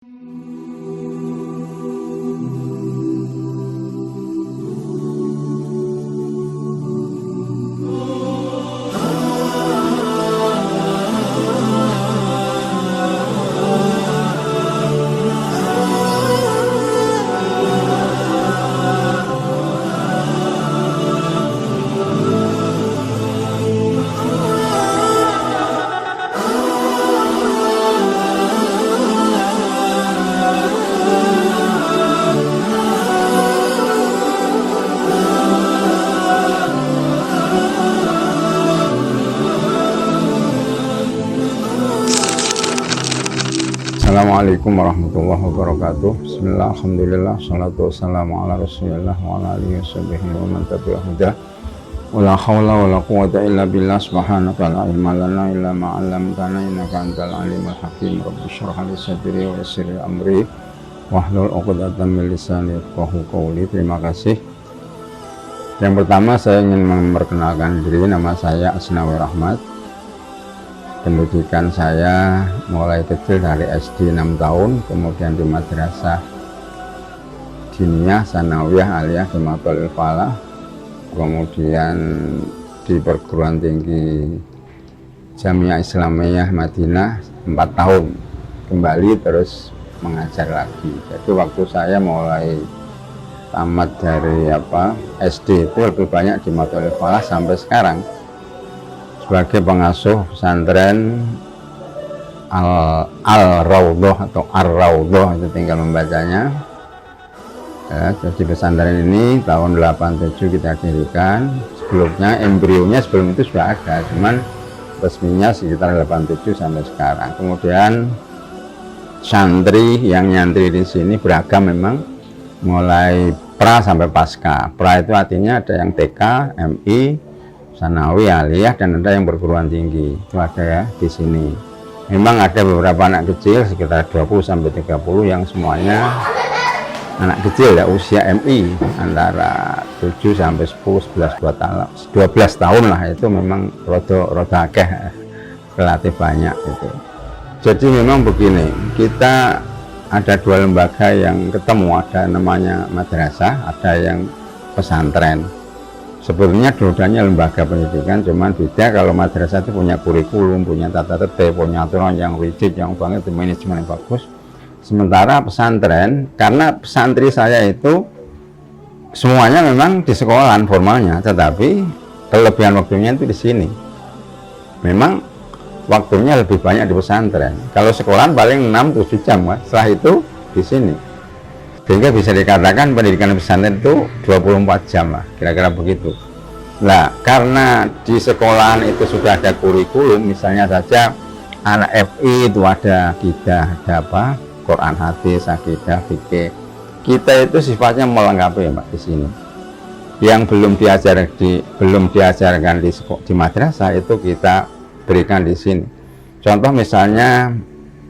Assalamualaikum warahmatullahi wabarakatuh. Bismillah, alhamdulillah, salatu wassalamu ala rasulillah wa ala alihi wa man tabi'ahu huda. Wala hawla wala quwwata illa billah, subhanaka la ilma lana illa ma 'allamtana innaka antal alimul hakim. Rabbi shrah li sadri wa yassir li amri wahlul 'uqdatam min lisani yafqahu qawli. Terima kasih. Yang pertama saya ingin memperkenalkan diri, nama saya Asnawi Rahmat. Pendidikan saya mulai kecil dari SD 6 tahun, kemudian di madrasah diniyah sanawiyah aliyah Jamatul Falah, kemudian di perguruan tinggi Jamiah Islamiyah Madinah 4 tahun, kembali terus mengajar lagi. Jadi waktu saya mulai tamat dari SD itu lebih banyak di Jamatul Falah sampai sekarang sebagai pengasuh pesantren Al-Raudhah atau Ar-Raudhah, itu tinggal membacanya. Ya, jadi pesantren ini tahun 87 kita dirikan. Sebelumnya embrionya sebelum itu sudah ada, cuman resminya sekitar 87 sampai sekarang. Kemudian santri yang nyantri di sini beragam memang, mulai pra sampai pasca. Pra itu artinya ada yang TK, MI, Sanawi, aliyah, dan ada yang perguruan tinggi. Itu ada ya di sini. Memang ada beberapa anak kecil sekitar 20 sampai 30 yang semuanya anak kecil ya, usia MI antara 7 sampai 10, 11, 12 tahun lah. Itu memang roda akeh, relatif banyak itu. Jadi memang begini, kita ada dua lembaga yang ketemu, ada namanya madrasah, ada yang pesantren. Sebetulnya dua-duanya lembaga pendidikan, cuman beda. Kalau madrasah itu punya kurikulum, punya tata tertib, punya aturan yang rigid, yang banget, manajemen yang bagus. Sementara pesantren, karena pesantri saya itu semuanya memang di sekolahan formalnya, tetapi kelebihan waktunya itu di sini. Memang waktunya lebih banyak di pesantren. Kalau sekolahan paling 6-7 jam, kan? Setelah itu di sini. Sehingga bisa dikatakan pendidikan pesantren itu 24 jam lah, kira-kira begitu. Nah, karena di sekolahan itu sudah ada kurikulum, misalnya saja anak FI itu ada akidah, ada Quran, hadis, akidah, fikih. Kita itu sifatnya melengkapi, Mbak, di sini. Yang belum diajarkan di madrasah itu kita berikan di sini. Contoh misalnya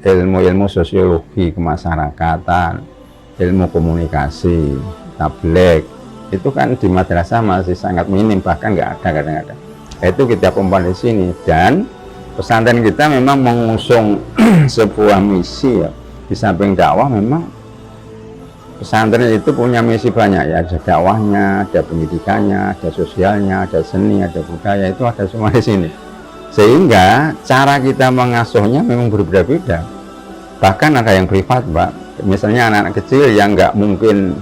ilmu-ilmu sosiologi kemasyarakatan, ilmu komunikasi, tabligh, itu kan di madrasah masih sangat minim, bahkan nggak ada kadang-kadang. Itu kita pompa di sini. Dan pesantren kita memang mengusung sebuah misi ya. Di samping dakwah, memang pesantren itu punya misi banyak ya. Ada dakwahnya, ada pendidikannya, ada sosialnya, ada seni, ada budaya, itu ada semua di sini. Sehingga cara kita mengasuhnya memang berbeda-beda. Bahkan ada yang privat, Pak. Misalnya anak-anak kecil yang nggak mungkin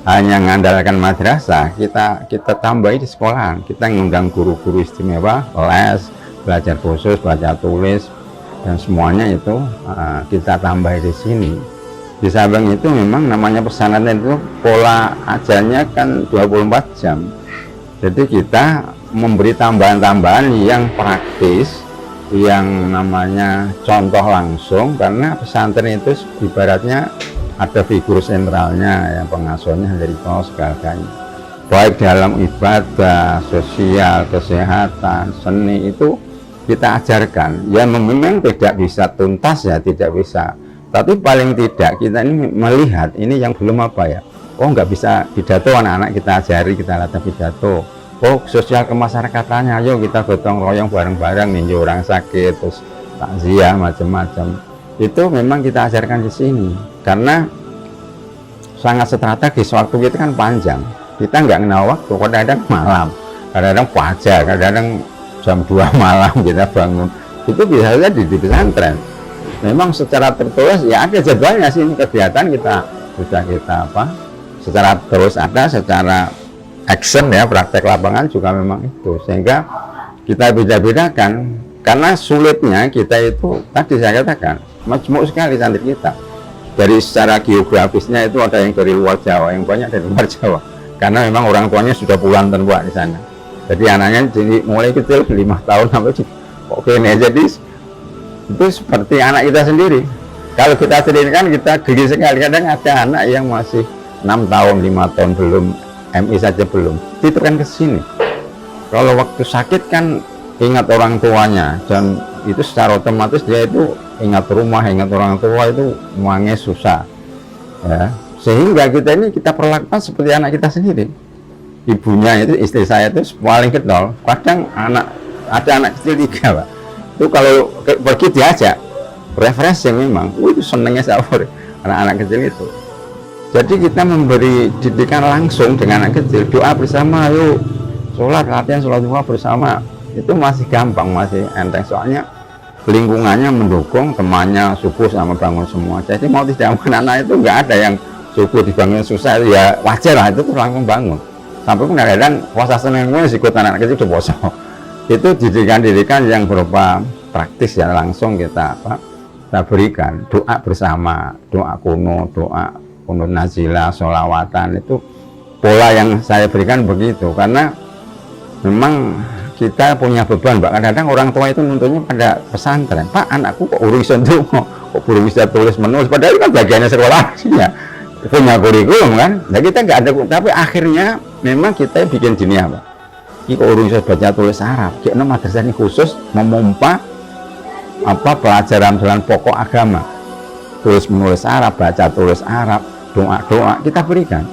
hanya mengandalkan madrasah, kita tambahi di sekolahan. Kita ngundang guru-guru istimewa, les, belajar khusus, baca tulis, dan semuanya itu kita tambahi di sini. Di samping itu memang namanya pesantren itu pola ajarnya kan 24 jam. Jadi kita memberi tambahan-tambahan yang praktis, yang namanya contoh langsung, karena pesantren itu ibaratnya ada figur sentralnya yang pengasuhnya dari bawah segalanya, baik dalam ibadah, sosial, kesehatan, seni, itu kita ajarkan. Ya memang tidak bisa tuntas ya, tidak bisa, tapi paling tidak kita ini melihat ini yang belum apa ya. Oh, nggak bisa pidato, anak-anak kita ajari, kita latih pidato. Oh, sosial kemasyarakatan, ayo kita gotong royong bareng-bareng, ninjau orang sakit, terus takziah, macam-macam. itu memang kita ajarkan di sini karena sangat strategis. Waktu kita kan panjang, kita nggak kenal waktu, kadang-kadang malam, kadang-kadang fajar, kadang-kadang jam 2 malam kita bangun. Itu bisa saja di pesantren. Memang secara tertulis ya ada jadwalnya sih, kegiatan kita sudah kita secara terus ada, secara action ya, praktek lapangan juga memang itu, sehingga kita beda-bedakan. Karena sulitnya kita itu tadi saya katakan majmuk sekali santri kita, dari secara geografisnya itu ada yang dari luar Jawa, yang banyak dari luar Jawa, karena memang orang tuanya sudah puluhan tahun di sana. Jadi anaknya jadi mulai kecil 5 tahun sampai oke nih, jadi itu seperti anak kita sendiri. Kalau kita sendiri kan kita geli sekali, kadang ada anak yang masih 6 tahun, 5 tahun belum MI saja belum, itu kan ke sini. Kalau waktu sakit kan ingat orang tuanya, dan itu secara otomatis dia itu ingat rumah, ingat orang tua, itu uangnya susah ya. Sehingga kita ini kita perlakukan seperti anak kita sendiri. Ibunya itu, istri saya itu paling kenal, kadang ada anak kecil 3 Pak, itu kalau pergi diajak refreshing, memang itu senengnya sahur anak-anak kecil itu. Jadi kita memberi didikan langsung dengan anak kecil, doa bersama, yuk sholat, latihan sholat duha bersama, itu masih gampang, masih enteng, soalnya lingkungannya mendukung, temannya subuh sama bangun semua. Jadi mau tidak mau anak itu nggak ada yang subuh dibangun susah, ya wajar lah, itu tuh langsung bangun. Sampai pun kadang-kadang puasa Senin pun ikut anak kecil udah puasa. Itu didikan yang berupa praktis ya, langsung kita berikan doa bersama, doa kuno, doa kunut nazilah, sholawatan, itu pola yang saya berikan begitu. Karena memang kita punya beban, Pak. Kadang-kadang orang tua itu nuntutnya pada pesantren, Pak, anakku kok urusan tuh, kok belum bisa tulis menulis, padahal kan bagiannya sekolah ya, punya kurikulum kan. Nah kita nggak ada, tapi akhirnya memang kita bikin gini ya, Pak. Ini kok urusan baca tulis Arab, kayak madrasah ini khusus memompa pelajaran pokok agama, tulis menulis Arab, baca tulis Arab, doa-doa kita berikan.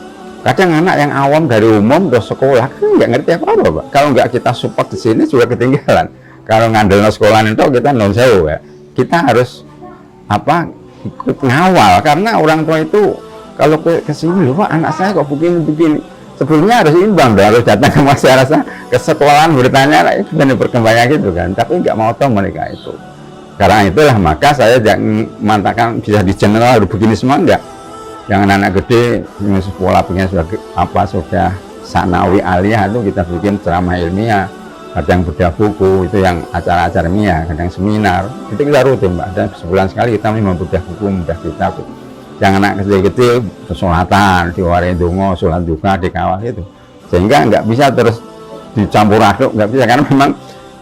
Kadang anak yang awam dari umum ke sekolah kan nggak ngerti apa-apa, Pak. Kalau nggak kita support di sini juga ketinggalan. Kalau ngandel sekolah itu kita non sewu ya. Kita harus ikut ngawal, karena orang tua itu kalau ke sini, loh Pak, anak saya kok begini. Sebelumnya harus imbang, harus datang ke masyarakat, ke sekolahan bertanya, dan perkembangannya gitu kan. Tapi nggak mau tahu mereka itu. Karena itulah maka saya jangan mengatakan bisa di general harus begini semua, enggak. Jangan anak gede sekolah pengen sudah sanawi aliyah, itu kita bikin ceramah ilmiah, kadang bedah buku, itu yang acara-acara ilmiah, kadang seminar, itu kita rutin, Mbak. Dan sebulan sekali kita memang bedah buku, bedah kitab. Yang anak kecil-kecil kesolatan, diwarai dongo, sholat duha, dikawal itu, sehingga nggak bisa terus dicampur aduk, nggak bisa, karena memang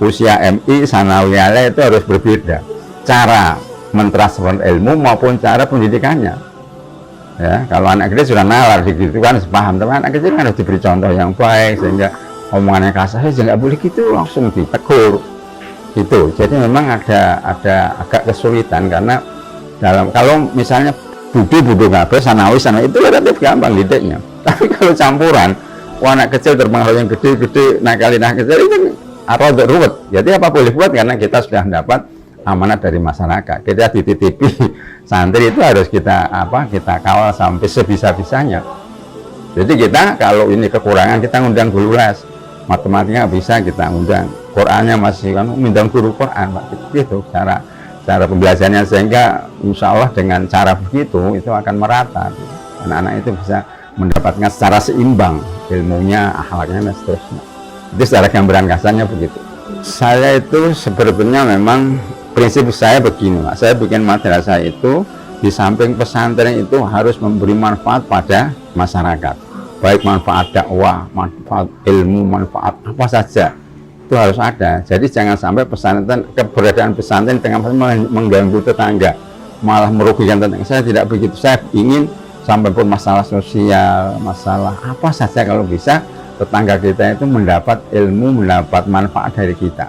usia MI sanawi aliyah itu harus berbeda cara mentransfer ilmu maupun cara pendidikannya. Ya, kalau anak kecil sudah nalar gitu kan paham, tapi anak kecil kan harus diberi contoh yang baik, sehingga omongannya kasar saja nggak boleh gitu, langsung ditegur gitu. Jadi memang ada agak kesulitan, karena kalau misalnya budu ngabe sanawi itu relatif gampang didiknya, tapi kalau campuran anak kecil terpengaruh yang gede-gede nakal kecil itu atau ruwet. Jadi apa boleh buat, karena kita sudah mendapat amanat dari masyarakat, kita dititipi santri, itu harus kita kawal sampai sebisa-bisanya. Jadi kita kalau ini kekurangan, kita ngundang guru les, matematika bisa kita undang, Qurannya masih kan undang guru Quran, Pak. Gitu cara pembelajarannya, sehingga insya Allah dengan cara begitu itu akan merata, anak-anak itu bisa mendapatkan secara seimbang ilmunya, akhlaknya, dan seterusnya. Itu secara gambaran kasarnya begitu. Saya itu sebetulnya memang prinsip saya begini, Pak. Saya bikin madrasah itu di samping pesantren itu harus memberi manfaat pada masyarakat, baik manfaat dakwah, manfaat ilmu, manfaat apa saja itu harus ada. Jadi jangan sampai pesantren, keberadaan pesantren tengah mengganggu tetangga, malah merugikan tetangga. Saya tidak begitu. Saya ingin sampai pun masalah sosial, masalah apa saja, kalau bisa tetangga kita itu mendapat ilmu, mendapat manfaat dari kita.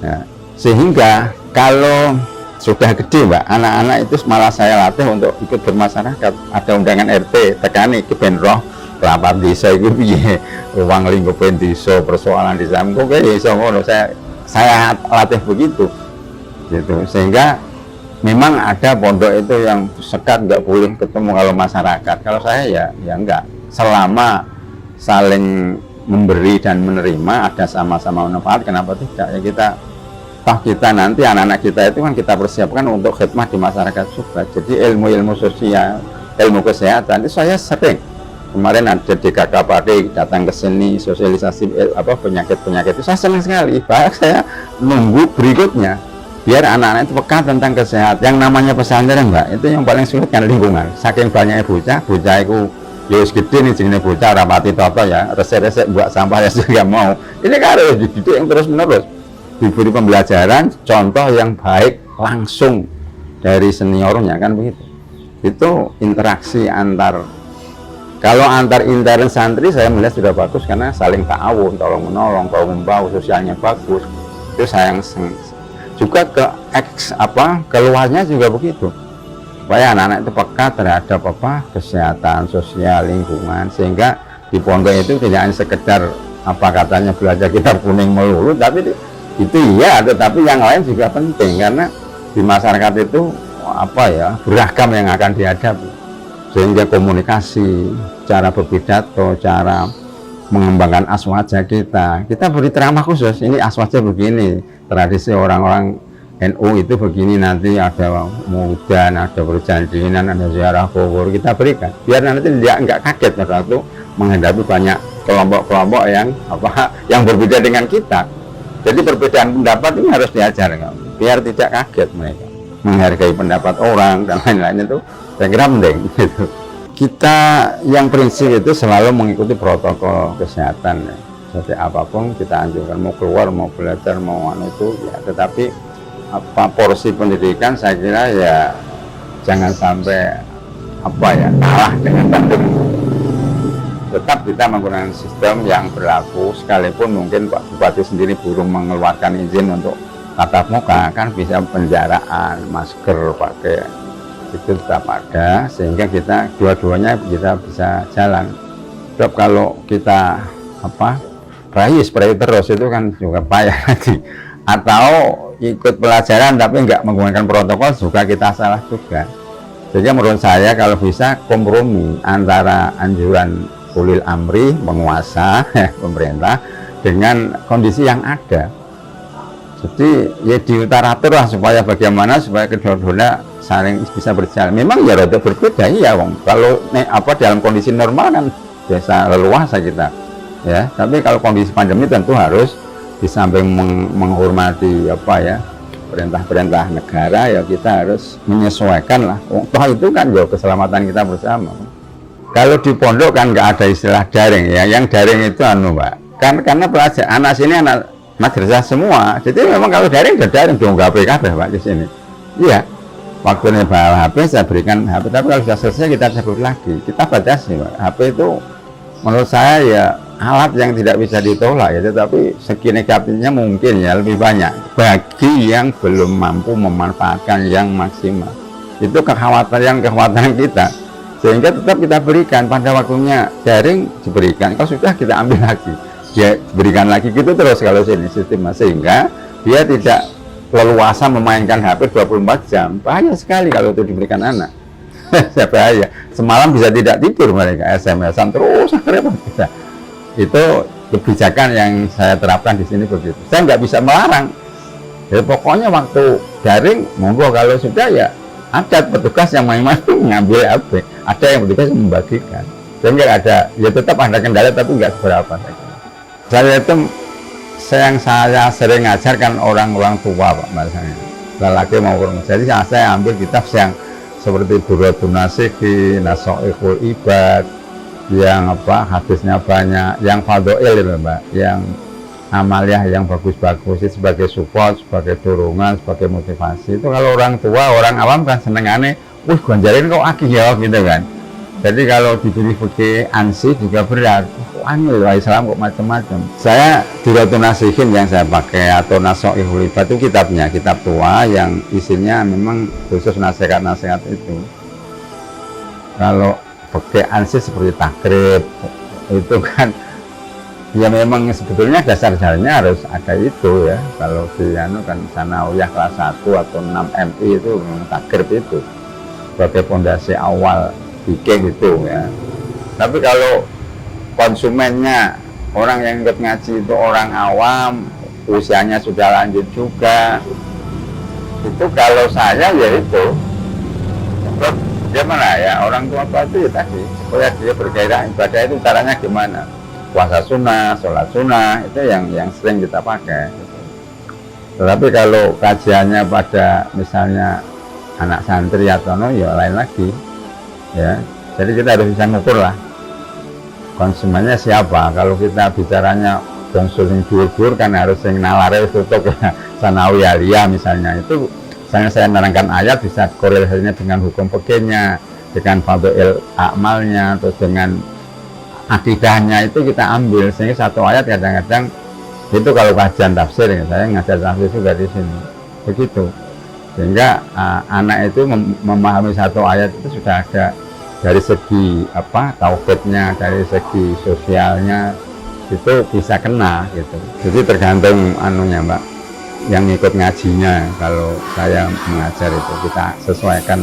Ya. Sehingga kalau sudah gede, Mbak, anak-anak itu malah saya latih untuk ikut bermasyarakat. Ada undangan RT, tekani ke benroh rapat desa itu piye, uang lingkupin desa, persoalan desa, kok iso ngono, saya latih begitu gitu. Sehingga memang ada pondok itu yang sekat nggak boleh ketemu kalau masyarakat. Kalau saya ya enggak. Selama saling memberi dan menerima, ada sama-sama manfaat, kenapa tidak? Ya kita nanti anak-anak kita itu kan kita persiapkan untuk khidmat di masyarakat juga. Jadi ilmu-ilmu sosial, ilmu kesehatan itu saya sering. Kemarin ada DKKPD datang ke sini sosialisasi penyakit-penyakit itu saya senang sekali. Bahkan saya nunggu berikutnya biar anak-anak itu peka tentang kesehatan. Yang namanya pesantren mbak, itu yang paling sulit kan lingkungan. Saking banyaknya bocah itu ya gede nih jenis bocah rapati toto ya, resek-resek buat sampah ya juga mau. Ini kan harus dididik yang terus-menerus, diberi pembelajaran, contoh yang baik langsung dari seniornya kan begitu. Itu interaksi kalau antar intern santri saya melihat sudah bagus karena saling ta'awun, tolong menolong, bahu membahu, sosialnya bagus. Itu sayang juga keluarnya juga begitu, supaya anak-anak itu peka terhadap kesehatan sosial lingkungan, sehingga di pondok itu tidak hanya sekedar katanya belajar kitab kuning melulu, tapi itu iya, tetapi yang lain juga penting karena di masyarakat itu beragam yang akan dihadapi, sehingga komunikasi, cara berpidato, cara mengembangkan aswaja kita beri ceramah khusus, ini aswaja begini, tradisi orang-orang NU itu begini, nanti ada mudan, ada perjanjian, ada ziarah kubur, kita berikan biar nanti dia nggak kaget pada waktu menghadapi banyak kelompok-kelompok yang berbeda dengan kita. Jadi perbedaan pendapat ini harus diajarkan biar tidak kaget mereka, menghargai pendapat orang dan lain-lain. Itu saya kira penting gitu. Kita yang prinsip itu selalu mengikuti protokol kesehatan ya. Seperti apapun kita anjurkan, mau keluar, mau belajar, mau itu ya, tetapi porsi pendidikan saya kira ya jangan sampai kalah dengan pandemi. Tetap kita menggunakan sistem yang berlaku, sekalipun mungkin Pak Bupati sendiri belum mengeluarkan izin untuk tatap muka, kan bisa penjaraan, masker pakai itu tetap ada, sehingga kita dua-duanya kita bisa jalan. Sebab kalau kita spray terus itu kan juga payah nanti, atau ikut pelajaran tapi nggak menggunakan protokol juga kita salah juga. Jadi menurut saya kalau bisa kompromi antara anjuran ulil amri, penguasa pemerintah, dengan kondisi yang ada. Jadi ya diutaratur lah supaya bagaimana supaya kedua-duanya saling bisa berjalan. Memang ya rada berbeda ya, kalau dalam kondisi normal kan biasa leluasa kita ya, tapi kalau kondisi pandemi tentu harus di samping menghormati perintah-perintah negara, ya kita harus menyesuaikan lah. Toh itu kan ya keselamatan kita bersama. Kalau di pondok kan nggak ada istilah daring ya, yang daring itu Mbak, karena pelajar anak sini anak madrasah semua, jadi memang kalau daring udah daring dong, nggak PKB Pak di sini. Iya, waktunya bawa HP saya berikan HP, tapi kalau sudah selesai kita cabut lagi, kita batasi Pak. HP itu menurut saya ya alat yang tidak bisa ditolak ya, tetapi segi negatifnya mungkin ya lebih banyak bagi yang belum mampu memanfaatkan yang maksimal. Itu kekhawatiran kita, sehingga tetap kita berikan pada waktunya daring diberikan, kalau sudah kita ambil lagi, dia berikan lagi gitu terus kalau sini sistem, sehingga dia tidak leluasa memainkan HP 24 jam. Bahaya sekali kalau itu diberikan anak. Bahaya. Semalam bisa tidak tidur mereka, SMS-an terus repot kita. Itu kebijakan yang saya terapkan di sini begitu. Saya nggak bisa melarang. Ya, pokoknya waktu daring monggo, kalau sudah ya ada petugas yang main-main ngambil HP, ada yang petugas yang membagikan. Sehingga ada, ya tetap ada kendala tapi nggak seberapa. Saya sering ngajarkan orang-orang tua Pak, misalnya lelaki maupun jadi saya ambil kitab yang seperti Durratun Nasihin, Nasoihul Ibad, yang hadisnya banyak, yang fadhoil itu Mbak, yang amaliyah yang bagus-bagus itu sebagai support, sebagai dorongan, sebagai motivasi. Itu kalau orang tua, orang awam kan seneng aneh, wih ganjarin kok akeh ya gitu kan. Jadi kalau diberi fikih ansih juga berat, aneh Islam kok macam-macam. Saya Durratun Nasihin yang saya pakai, atau Nasoihul Ibad itu kitabnya, kitab tua yang isinya memang khusus nasihat-nasihat itu. Kalau fikih ansih seperti takrib itu kan Ya memang sebetulnya dasar-dasarnya harus ada itu ya. Kalau di anu kan sanawiyah kelas 1 atau 6 MI itu memang takrib itu sebagai fondasi awal bikin itu ya. Tapi kalau konsumennya orang yang ikut ngaji itu orang awam, usianya sudah lanjut juga, itu kalau saya ya itu gimana ya, orang tua itu ya tadi supaya dia bergairah ibadah itu caranya gimana, puasa sunnah, sholat sunnah itu yang sering kita pakai gitu. Tetapi kalau kajiannya pada misalnya anak santri atau no, ya lain lagi ya. Jadi kita harus bisa ngukur lah konsumennya siapa. Kalau kita bicaranya konsumen dur kan harus yang nalare tutup sanawi aliyah misalnya, itu saya menerangkan ayat bisa korelasinya dengan hukum fikihnya, dengan fadhil amalnya, atau dengan akidahnya itu kita ambil. Sehingga satu ayat kadang-kadang itu kalau kajian tafsir ya, saya ngajar tafsir juga di sini begitu. Sehingga anak itu memahami satu ayat itu sudah ada dari segi apa tauhidnya, dari segi sosialnya itu bisa kena gitu. Jadi tergantung anunya Mbak, yang ikut ngajinya. Kalau saya mengajar itu kita sesuaikan